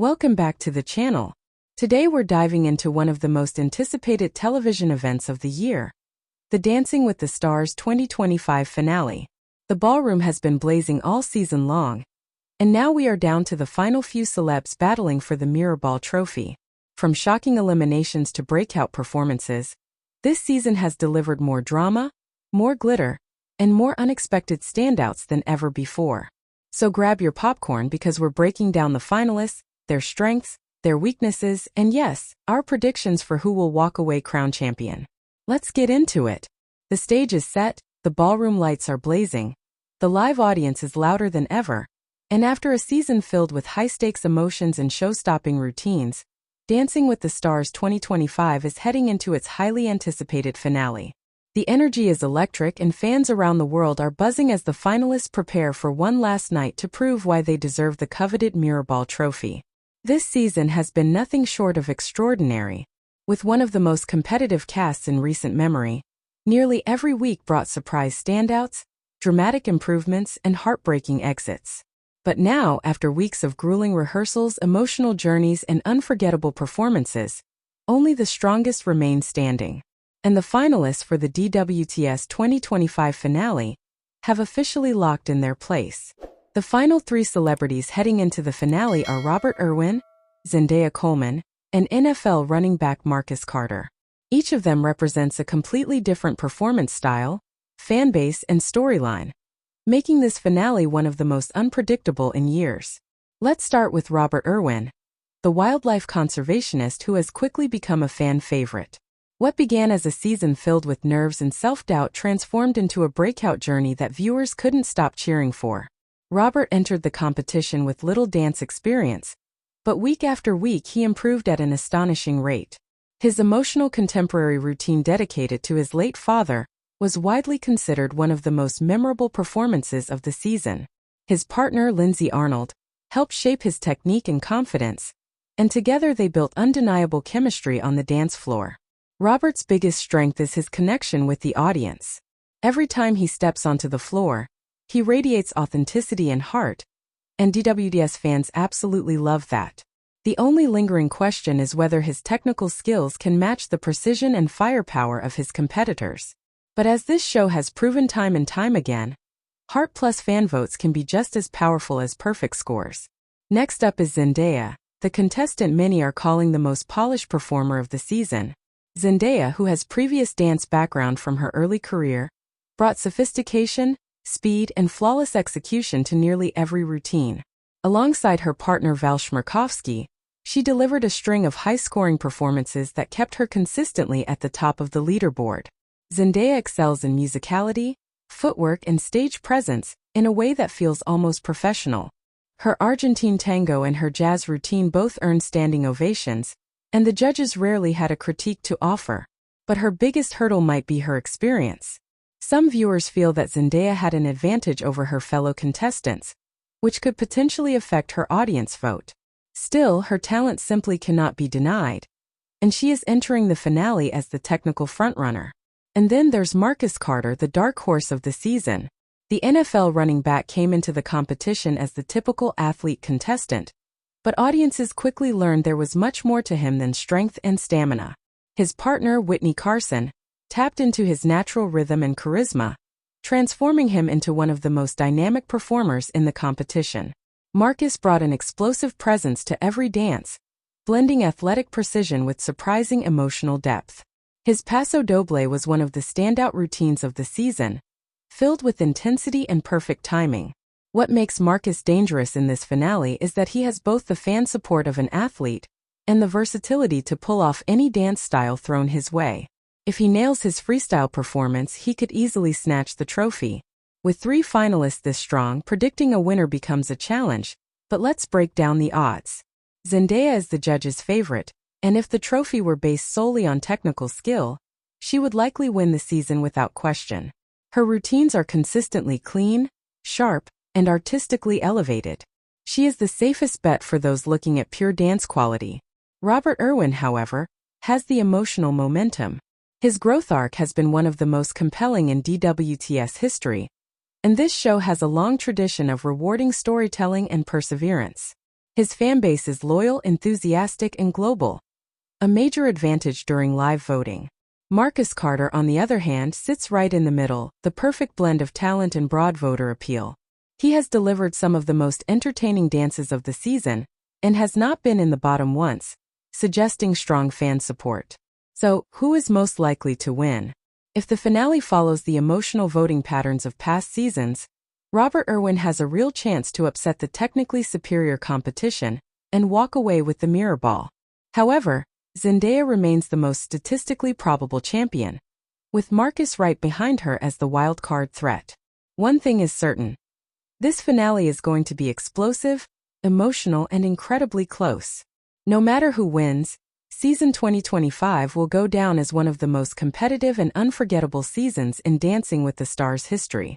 Welcome back to the channel. Today we're diving into one of the most anticipated television events of the year, the Dancing with the Stars 2025 finale. The ballroom has been blazing all season long, and now we are down to the final few celebs battling for the Mirror Ball trophy. From shocking eliminations to breakout performances, this season has delivered more drama, more glitter, and more unexpected standouts than ever before. So grab your popcorn because we're breaking down the finalists, their strengths, their weaknesses, and yes, our predictions for who will walk away crowned champion. Let's get into it. The stage is set, the ballroom lights are blazing, the live audience is louder than ever, and after a season filled with high-stakes emotions and show-stopping routines, Dancing with the Stars 2025 is heading into its highly anticipated finale. The energy is electric and fans around the world are buzzing as the finalists prepare for one last night to prove why they deserve the coveted Mirror Ball trophy. This season has been nothing short of extraordinary. With one of the most competitive casts in recent memory, nearly every week brought surprise standouts, dramatic improvements, and heartbreaking exits. But now, after weeks of grueling rehearsals, emotional journeys, and unforgettable performances, only the strongest remain standing. And the finalists for the DWTS 2025 finale have officially locked in their place. The final three celebrities heading into the finale are Robert Irwin, Zendaya Coleman, and NFL running back Marcus Carter. Each of them represents a completely different performance style, fan base, and storyline, making this finale one of the most unpredictable in years. Let's start with Robert Irwin, the wildlife conservationist who has quickly become a fan favorite. What began as a season filled with nerves and self-doubt transformed into a breakout journey that viewers couldn't stop cheering for. Robert entered the competition with little dance experience, but week after week he improved at an astonishing rate. His emotional contemporary routine dedicated to his late father was widely considered one of the most memorable performances of the season. His partner, Lindsay Arnold, helped shape his technique and confidence, and together they built undeniable chemistry on the dance floor. Robert's biggest strength is his connection with the audience. Every time he steps onto the floor, he radiates authenticity and heart, and DWTS fans absolutely love that. The only lingering question is whether his technical skills can match the precision and firepower of his competitors. But as this show has proven time and time again, heart plus fan votes can be just as powerful as perfect scores. Next up is Zendaya, the contestant many are calling the most polished performer of the season. Zendaya, who has previous dance background from her early career, brought sophistication, speed, and flawless execution to nearly every routine. Alongside her partner Val Shmerkovsky, she delivered a string of high-scoring performances that kept her consistently at the top of the leaderboard. Zendaya excels in musicality, footwork, and stage presence in a way that feels almost professional. Her Argentine tango and her jazz routine both earned standing ovations, and the judges rarely had a critique to offer. But her biggest hurdle might be her experience. Some viewers feel that Zendaya had an advantage over her fellow contestants, which could potentially affect her audience vote. Still, her talent simply cannot be denied, and she is entering the finale as the technical frontrunner. And then there's Marcus Carter, the dark horse of the season. The NFL running back came into the competition as the typical athlete contestant, but audiences quickly learned there was much more to him than strength and stamina. His partner, Whitney Carson, tapped into his natural rhythm and charisma, transforming him into one of the most dynamic performers in the competition. Marcus brought an explosive presence to every dance, blending athletic precision with surprising emotional depth. His Paso Doble was one of the standout routines of the season, filled with intensity and perfect timing. What makes Marcus dangerous in this finale is that he has both the fan support of an athlete and the versatility to pull off any dance style thrown his way. If he nails his freestyle performance, he could easily snatch the trophy. With three finalists this strong, predicting a winner becomes a challenge, but let's break down the odds. Zendaya is the judge's favorite, and if the trophy were based solely on technical skill, she would likely win the season without question. Her routines are consistently clean, sharp, and artistically elevated. She is the safest bet for those looking at pure dance quality. Robert Irwin, however, has the emotional momentum. His growth arc has been one of the most compelling in DWTS history, and this show has a long tradition of rewarding storytelling and perseverance. His fanbase is loyal, enthusiastic, and global, a major advantage during live voting. Marcus Carter, on the other hand, sits right in the middle, the perfect blend of talent and broad voter appeal. He has delivered some of the most entertaining dances of the season and has not been in the bottom once, suggesting strong fan support. So, who is most likely to win? If the finale follows the emotional voting patterns of past seasons, Robert Irwin has a real chance to upset the technically superior competition and walk away with the mirror ball. However, Zendaya remains the most statistically probable champion, with Marcus right behind her as the wild card threat. One thing is certain. This finale is going to be explosive, emotional, and incredibly close. No matter who wins, season 2025 will go down as one of the most competitive and unforgettable seasons in Dancing with the Stars history.